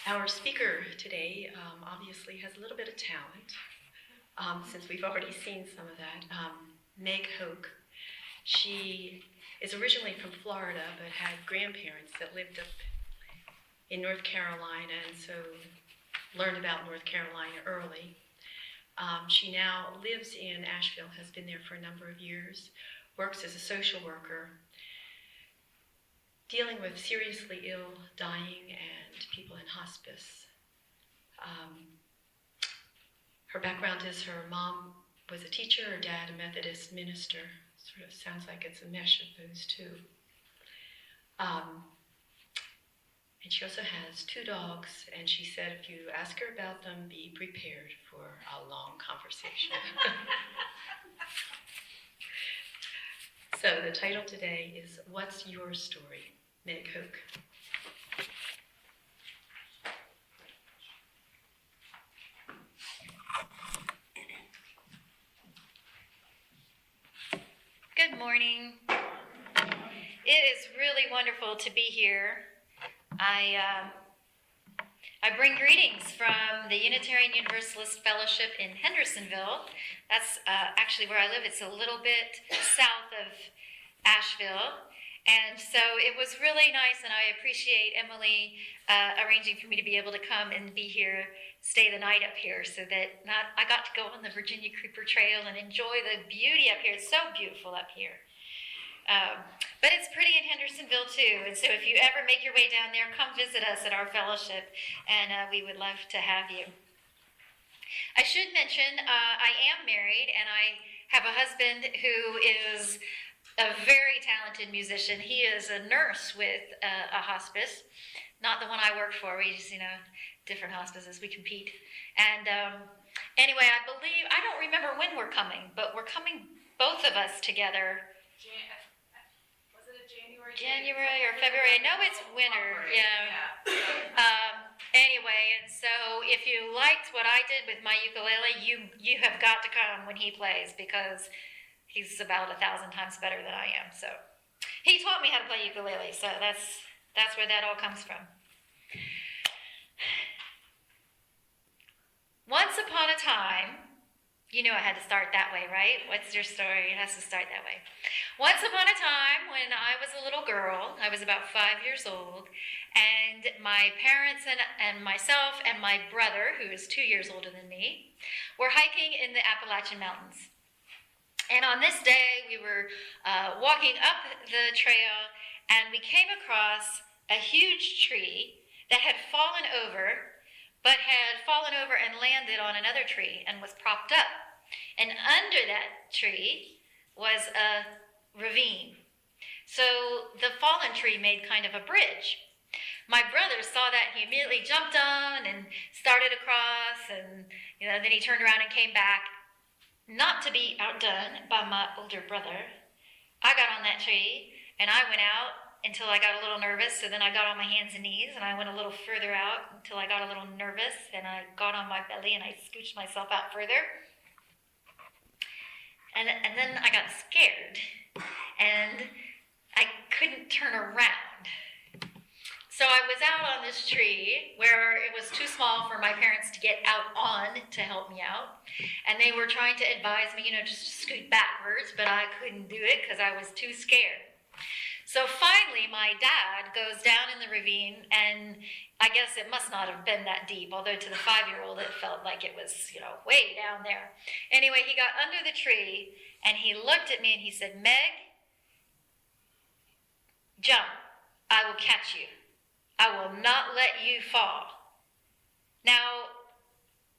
Our speaker today obviously has a little bit of talent, since we've already seen some of that. Meg Hoke. She is originally from Florida, but had grandparents that lived up in North Carolina, and so learned about North Carolina early. She now lives in Asheville, has been there for a number of years, works as a social worker, dealing with seriously ill, dying, and people in hospice. Her background is her mom was a teacher, her dad a Methodist minister. Sort of sounds like it's a mesh of those two. And she also has 2 dogs, and she said if you ask her about them, be prepared for a long conversation. So the title today is What's Your Story? Meg Hoke. Good morning. It is really wonderful to be here. I bring greetings from the Unitarian Universalist Fellowship in Hendersonville. That's actually where I live. It's a little bit south of Asheville. And so it was really nice, and I appreciate Emily arranging for me to be able to come and be here, stay the night up here, so that I got to go on the Virginia Creeper Trail and enjoy the beauty up here. It's so beautiful up here. But it's pretty in Hendersonville too, and so if you ever make your way down there, come visit us at our fellowship, and we would love to have you. I should mention I am married, and I have a husband who is a very talented musician. He is a nurse with a hospice, not the one I work for. We just, different hospices, we compete. And anyway, I don't remember when we're coming, but we're coming, both of us together. Was it a January? January or February? No, it's winter. Yeah. Anyway, and so if you liked what I did with my ukulele, you have got to come when he plays, because he's about 1,000 times better than I am. So he taught me how to play ukulele. So that's where that all comes from. Once upon a time, I had to start that way, right? What's your story? It has to start that way. Once upon a time, when I was a little girl, I was about 5 years old, and my parents and myself and my brother, who is 2 years older than me, were hiking in the Appalachian Mountains. And on this day, we were walking up the trail, and we came across a huge tree that had fallen over, but had fallen over and landed on another tree and was propped up. And under that tree was a ravine. So the fallen tree made kind of a bridge. My brother saw that, he immediately jumped on and started across, and then he turned around and came back. Not to be outdone by my older brother, I got on that tree, and I went out until I got a little nervous, so then I got on my hands and knees, and I went a little further out until I got a little nervous, and I got on my belly, and I scooched myself out further. And then I got scared, and I couldn't turn around. So I was out on this tree where it was too small for my parents to get out on to help me out. And they were trying to advise me, just to scoot backwards, but I couldn't do it because I was too scared. So finally, my dad goes down in the ravine, and I guess it must not have been that deep, although to the 5-year-old it felt like it was, way down there. Anyway, he got under the tree, and he looked at me, and he said, "Meg, jump. I will catch you. I will not let you fall." Now,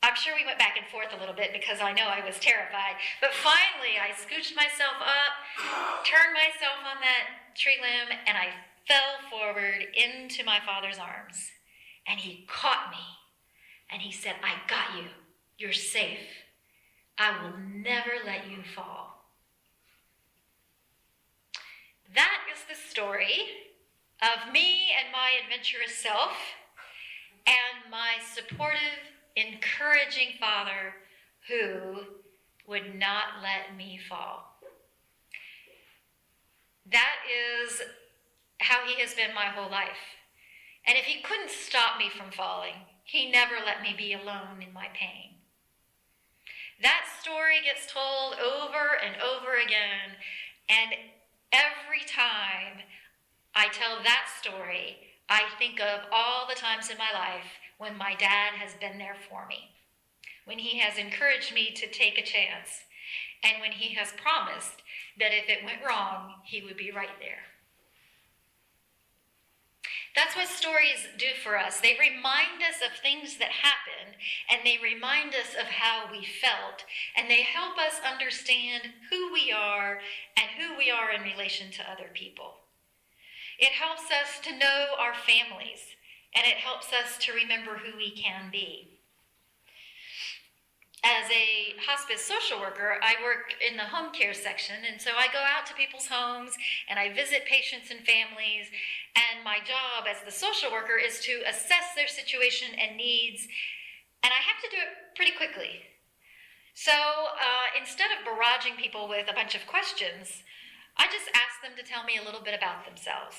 I'm sure we went back and forth a little bit because I know I was terrified. But finally, I scooched myself up, turned myself on that tree limb, and I fell forward into my father's arms. And he caught me, and he said, "I got you. You're safe. I will never let you fall." That is the story of me and my adventurous self, and my supportive, encouraging father who would not let me fall. That is how he has been my whole life. And if he couldn't stop me from falling, he never let me be alone in my pain. That story gets told over and over again, and every time I tell that story, I think of all the times in my life when my dad has been there for me, when he has encouraged me to take a chance, and when he has promised that if it went wrong, he would be right there. That's what stories do for us. They remind us of things that happened, and they remind us of how we felt, and they help us understand who we are and who we are in relation to other people. It helps us to know our families, and it helps us to remember who we can be. As a hospice social worker, I work in the home care section, and so I go out to people's homes and I visit patients and families, and my job as the social worker is to assess their situation and needs, and I have to do it pretty quickly. So instead of barraging people with a bunch of questions, I just ask them to tell me a little bit about themselves.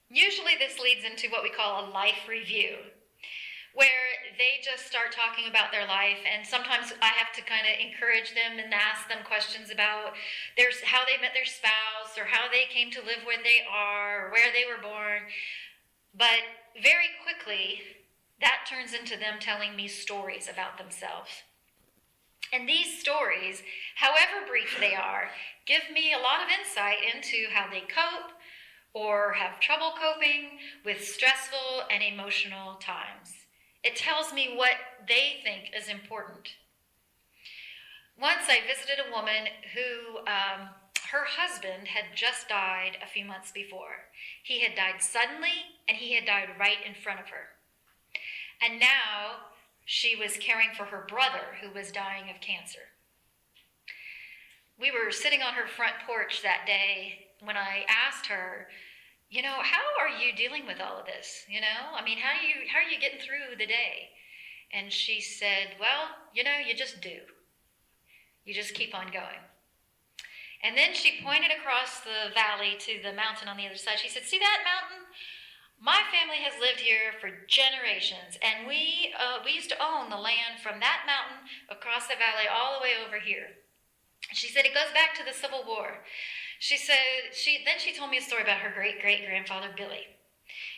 Usually this leads into what we call a life review, where they just start talking about their life, and sometimes I have to kind of encourage them and ask them questions about how they met their spouse, or how they came to live where they are, or where they were born. But very quickly, that turns into them telling me stories about themselves. And these stories, however brief they are, give me a lot of insight into how they cope or have trouble coping with stressful and emotional times. It tells me what they think is important. Once I visited a woman who, her husband had just died a few months before. He had died suddenly, and he had died right in front of her. And now she was caring for her brother who was dying of cancer. We were sitting on her front porch that day when I asked her, how are you dealing with all of this? How are you getting through the day? And she said, well, you just do. You just keep on going. And then she pointed across the valley to the mountain on the other side. She said, see that mountain? My family has lived here for generations, and we used to own the land from that mountain across the valley all the way over here. She said, it goes back to the Civil War. She said, then she told me a story about her great-great-grandfather, Billy.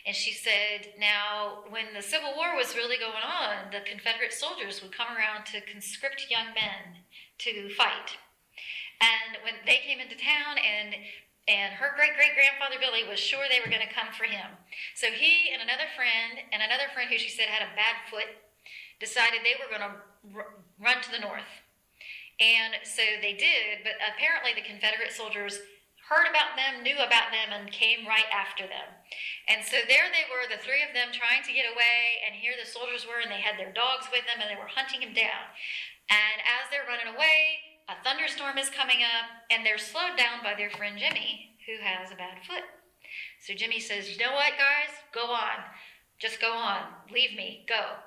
And she said, now, when the Civil War was really going on, the Confederate soldiers would come around to conscript young men to fight. And when they came into town, and her great-great-grandfather, Billy, was sure they were going to come for him. So he and another friend who she said had a bad foot, decided they were going to run to the north. And so they did, but apparently the Confederate soldiers heard about them, knew about them, and came right after them. And so there they were, the three of them, trying to get away, and here the soldiers were, and they had their dogs with them, and they were hunting him down. And as they're running away, a thunderstorm is coming up, and they're slowed down by their friend Jimmy, who has a bad foot. So Jimmy says, you know what, guys? Go on. Just go on. Leave me. Go.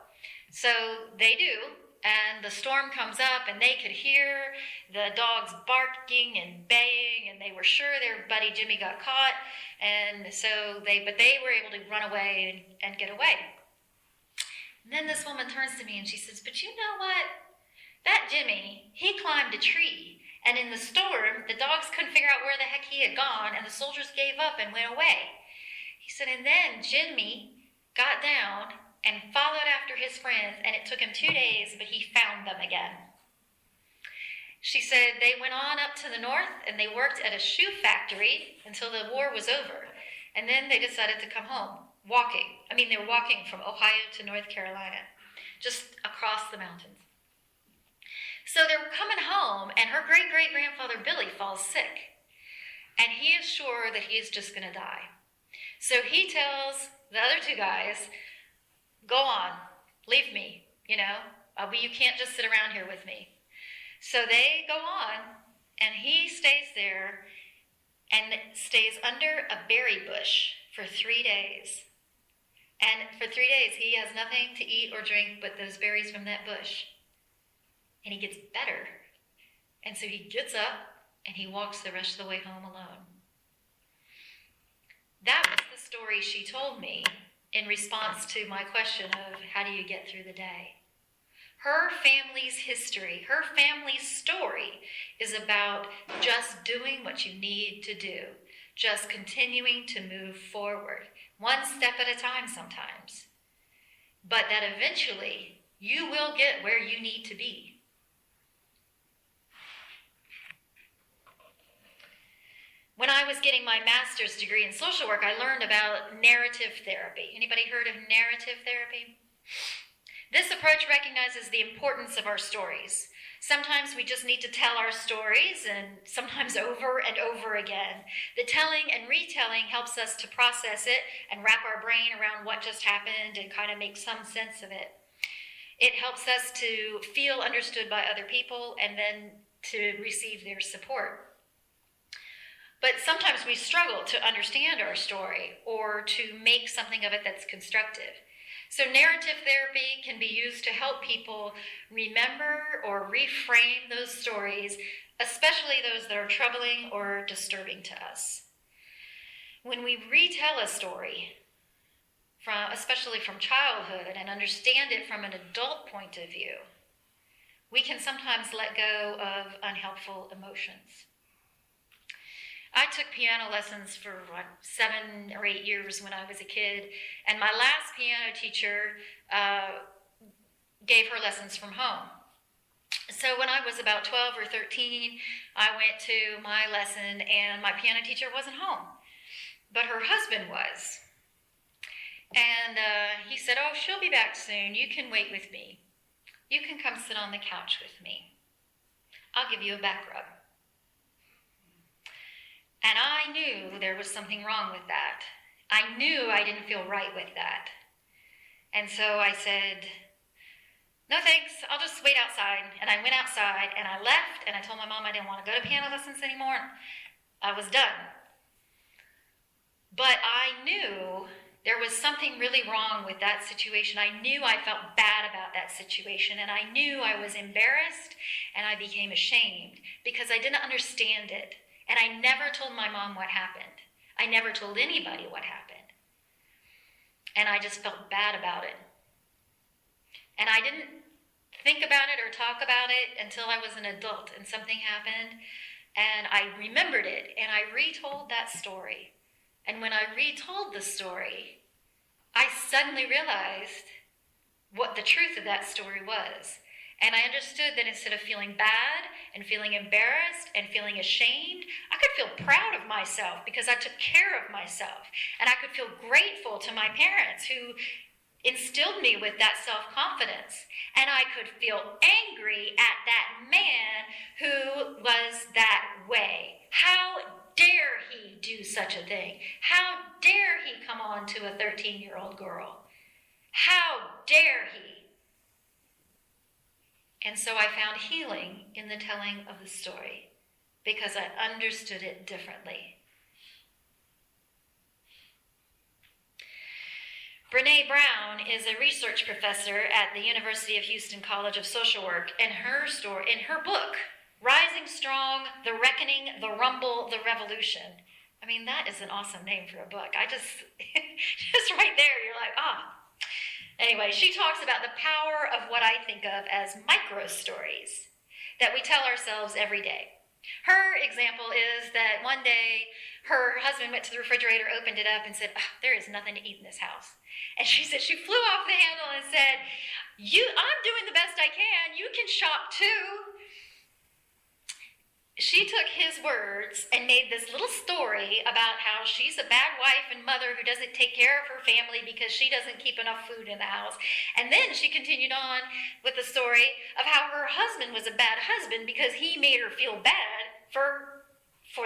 So they do. And the storm comes up, and they could hear the dogs barking and baying, and they were sure their buddy Jimmy got caught, and so they were able to run away and get away. And then this woman turns to me and she says, but you know what? That Jimmy, he climbed a tree, and in the storm, the dogs couldn't figure out where the heck he had gone, and the soldiers gave up and went away. He said, and then Jimmy got down and followed after his friends, and it took him 2 days, but he found them again. She said they went on up to the north, and they worked at a shoe factory until the war was over, and then they decided to come home, walking. They were walking from Ohio to North Carolina, just across the mountains. So they were coming home, and her great-great-grandfather Billy falls sick, and he is sure that he is just going to die. So he tells the other two guys, go on, leave me, you can't just sit around here with me. So they go on, and he stays there and stays under a berry bush for 3 days. And for 3 days, he has nothing to eat or drink but those berries from that bush. And he gets better. And so he gets up, and he walks the rest of the way home alone. That was the story she told me in response to my question of how do you get through the day. Her family's history, her family's story is about just doing what you need to do, just continuing to move forward, one step at a time sometimes, but that eventually you will get where you need to be. When I was getting my master's degree in social work, I learned about narrative therapy. Anybody heard of narrative therapy? This approach recognizes the importance of our stories. Sometimes we just need to tell our stories, and sometimes over and over again. The telling and retelling helps us to process it and wrap our brain around what just happened and kind of make some sense of it. It helps us to feel understood by other people and then to receive their support. But sometimes we struggle to understand our story or to make something of it that's constructive. So narrative therapy can be used to help people remember or reframe those stories, especially those that are troubling or disturbing to us. When we retell a story, especially from childhood, and understand it from an adult point of view, we can sometimes let go of unhelpful emotions. I took piano lessons for 7 or 8 years when I was a kid, and my last piano teacher gave her lessons from home. So when I was about 12 or 13, I went to my lesson, and my piano teacher wasn't home, but her husband was. And he said, "Oh, she'll be back soon. You can wait with me. You can come sit on the couch with me. I'll give you a back rub." And I knew there was something wrong with that. I knew I didn't feel right with that. And so I said, "No thanks, I'll just wait outside." And I went outside and I left, and I told my mom I didn't want to go to piano lessons anymore. I was done. But I knew there was something really wrong with that situation. I knew I felt bad about that situation, and I knew I was embarrassed, and I became ashamed because I didn't understand it. And I never told my mom what happened. I never told anybody what happened. And I just felt bad about it. And I didn't think about it or talk about it until I was an adult and something happened. And I remembered it, and I retold that story. And when I retold the story, I suddenly realized what the truth of that story was. And I understood that instead of feeling bad and feeling embarrassed and feeling ashamed, I could feel proud of myself because I took care of myself. And I could feel grateful to my parents who instilled me with that self-confidence. And I could feel angry at that man who was that way. How dare he do such a thing? How dare he come on to a 13-year-old girl? How dare he? And so I found healing in the telling of the story because I understood it differently. Brene Brown is a research professor at the University of Houston College of Social Work, and in her book, Rising Strong, The Reckoning, The Rumble, The Revolution. I mean, that is an awesome name for a book. Just right there, you're like, ah. Anyway, she talks about the power of what I think of as micro stories that we tell ourselves every day. Her example is that one day her husband went to the refrigerator, opened it up, and said, "There is nothing to eat in this house." And she said she flew off the handle and said, "I'm doing the best I can. You can shop too." She took his words and made this little story about how she's a bad wife and mother who doesn't take care of her family because she doesn't keep enough food in the house. And then she continued on with the story of how her husband was a bad husband because he made her feel bad for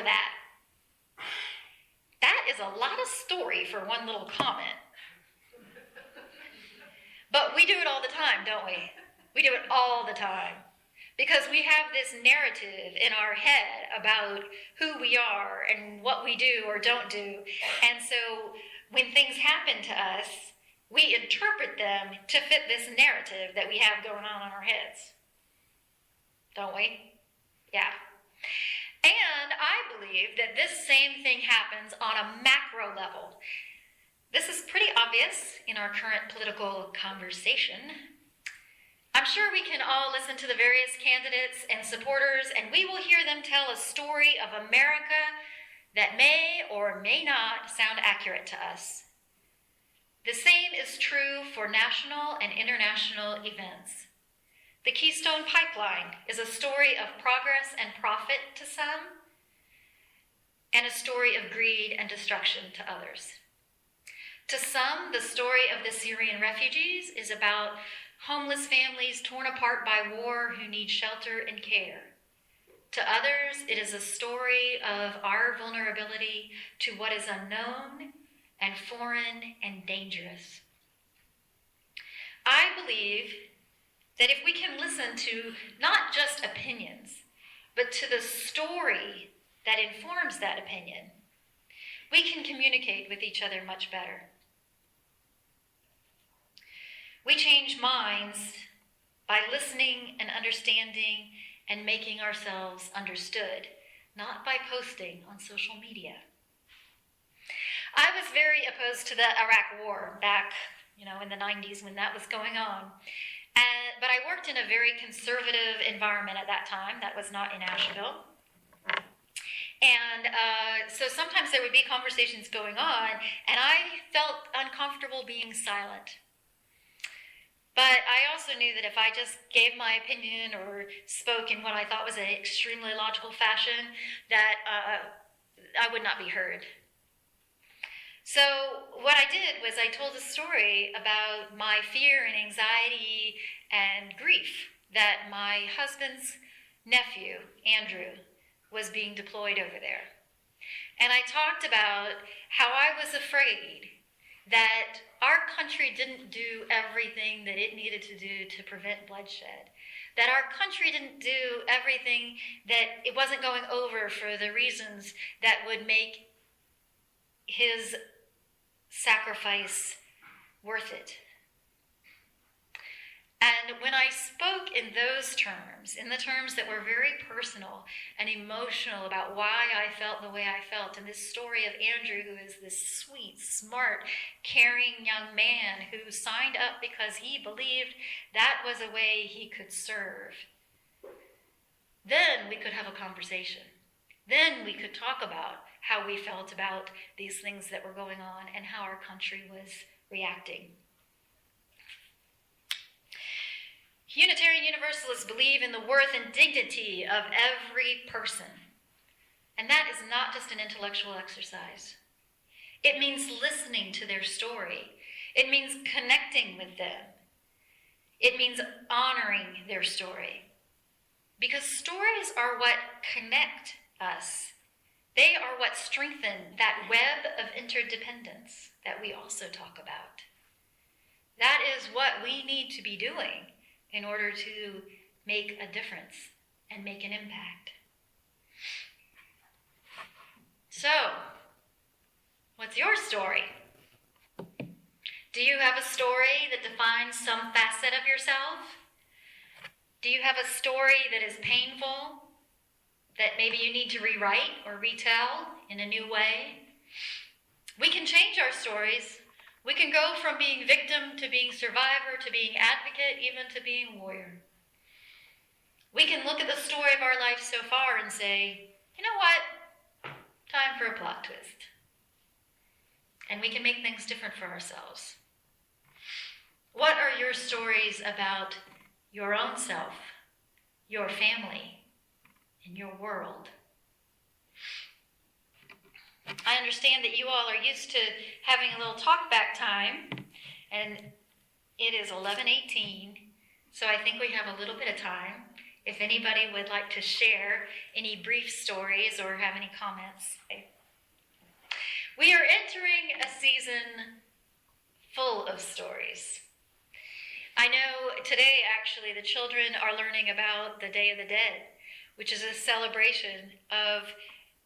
that. That is a lot of story for one little comment. But we do it all the time, don't we? We do it all the time. Because we have this narrative in our head about who we are and what we do or don't do. And so when things happen to us, we interpret them to fit this narrative that we have going on in our heads. Don't we? Yeah. And I believe that this same thing happens on a macro level. This is pretty obvious in our current political conversation. I'm sure we can all listen to the various candidates and supporters, and we will hear them tell a story of America that may or may not sound accurate to us. The same is true for national and international events. The Keystone Pipeline is a story of progress and profit to some, and a story of greed and destruction to others. To some, the story of the Syrian refugees is about homeless families torn apart by war who need shelter and care. To others, it is a story of our vulnerability to what is unknown and foreign and dangerous. I believe that if we can listen to not just opinions, but to the story that informs that opinion, we can communicate with each other much better. We change minds by listening and understanding and making ourselves understood, not by posting on social media. I was very opposed to the Iraq War back, in the 90s when that was going on. But I worked in a very conservative environment at that time. That was not in Asheville. And so sometimes there would be conversations going on, and I felt uncomfortable being silent. But I also knew that if I just gave my opinion or spoke in what I thought was an extremely logical fashion, that I would not be heard. So what I did was I told a story about my fear and anxiety and grief that my husband's nephew, Andrew, was being deployed over there. And I talked about how I was afraid that our country didn't do everything that it needed to do to prevent bloodshed. That our country didn't do everything, that it wasn't going over for the reasons that would make his sacrifice worth it. And when I spoke in those terms, in the terms that were very personal and emotional about why I felt the way I felt, and this story of Andrew, who is this sweet, smart, caring young man who signed up because he believed that was a way he could serve, then we could have a conversation. Then we could talk about how we felt about these things that were going on and how our country was reacting. Unitarian Universalists believe in the worth and dignity of every person. And that is not just an intellectual exercise. It means listening to their story. It means connecting with them. It means honoring their story. Because stories are what connect us. They are what strengthen that web of interdependence that we also talk about. That is what we need to be doing in order to make a difference and make an impact. So, what's your story? Do you have a story that defines some facet of yourself? Do you have a story that is painful, that maybe you need to rewrite or retell in a new way? We can change our stories. We can go from being victim to being survivor to being advocate, even to being warrior. We can look at the story of our life so far and say, you know what? Time for a plot twist. And we can make things different for ourselves. What are your stories about your own self, your family, and your world? I understand that you all are used to having a little talk back time, and it is 11:18, so I think we have a little bit of time. If anybody would like to share any brief stories or have any comments. We are entering a season full of stories. I know today, actually, the children are learning about the Day of the Dead, which is a celebration of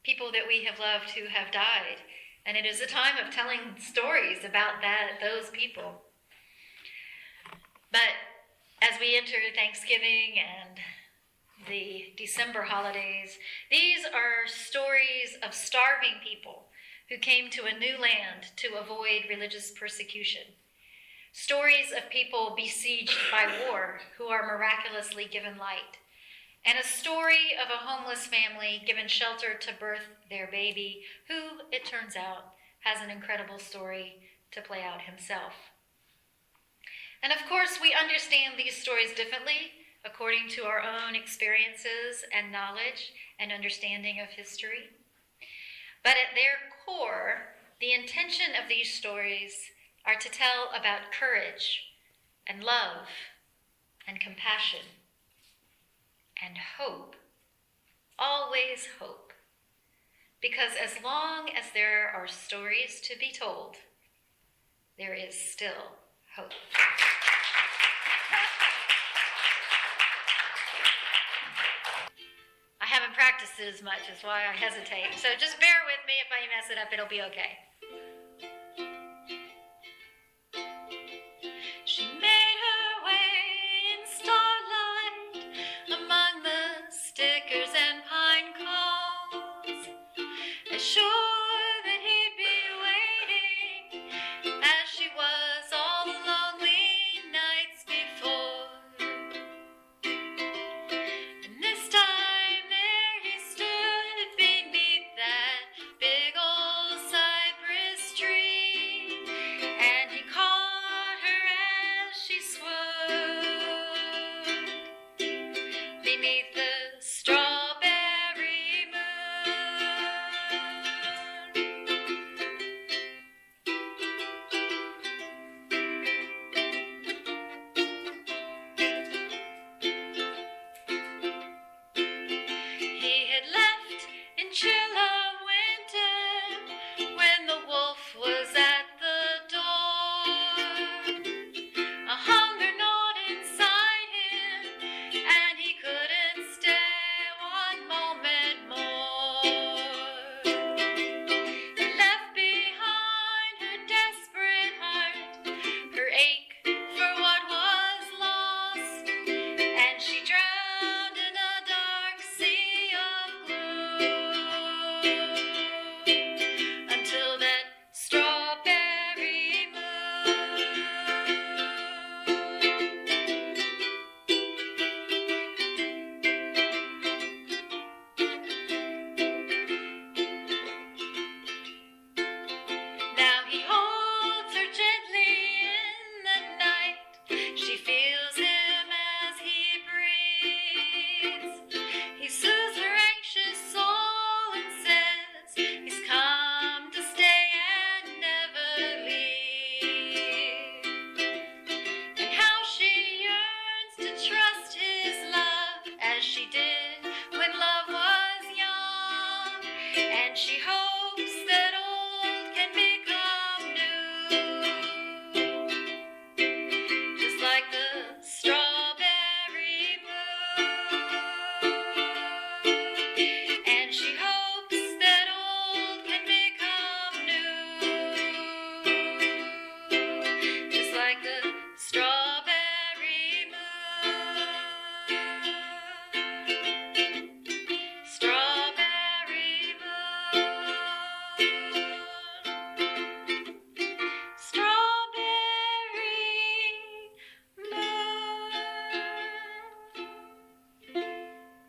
people that we have loved who have died. And it is a time of telling stories about those people. But as we enter Thanksgiving and the December holidays, these are stories of starving people who came to a new land to avoid religious persecution. Stories of people besieged by war who are miraculously given light. And a story of a homeless family given shelter to birth their baby, who, it turns out, has an incredible story to play out himself. And of course, we understand these stories differently according to our own experiences and knowledge and understanding of history. But at their core, the intention of these stories are to tell about courage and love and compassion and hope. Always hope. Because as long as there are stories to be told, there is still hope. I haven't practiced it as much, is why I hesitate. So just bear with me. If I mess it up, it'll be okay.